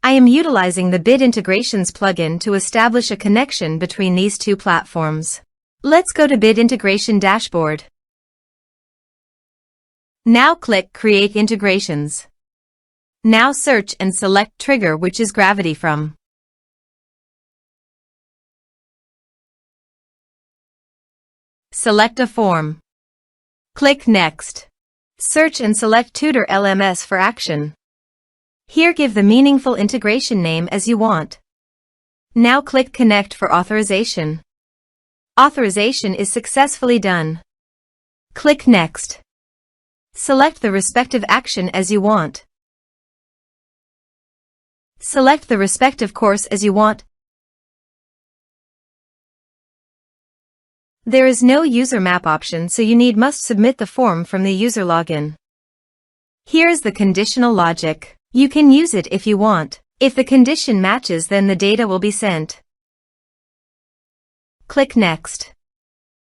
I am utilizing the Bit Integrations plugin to establish a connection between these two platforms. Let's go to Bit Integration Dashboard. Now click Create Integrations. Now search and select Trigger, which is Gravity from. Select a form. Click Next. Search and select Tutor LMS for action. Here give the meaningful integration name as you want. Now click Connect for authorization. Authorization is successfully done. Click Next. Select the respective action as you want. Select the respective course as you want. There is no user map option, so you must submit the form from the user login. Here is the conditional logic. You can use it if you want. If the condition matches, then the data will be sent. Click Next.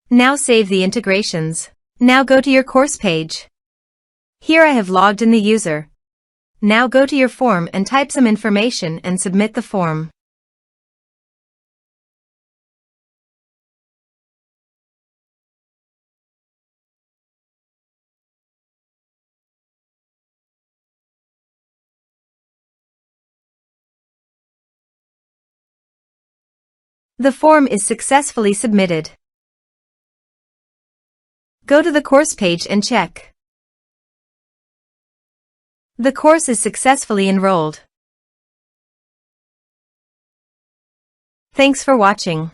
Now save the integrations. Now go to your course page. Here I have logged in the user. Now go to your form and type some information and submit the form. The form is successfully submitted. Go to the course page and check. The course is successfully enrolled. Thanks for watching.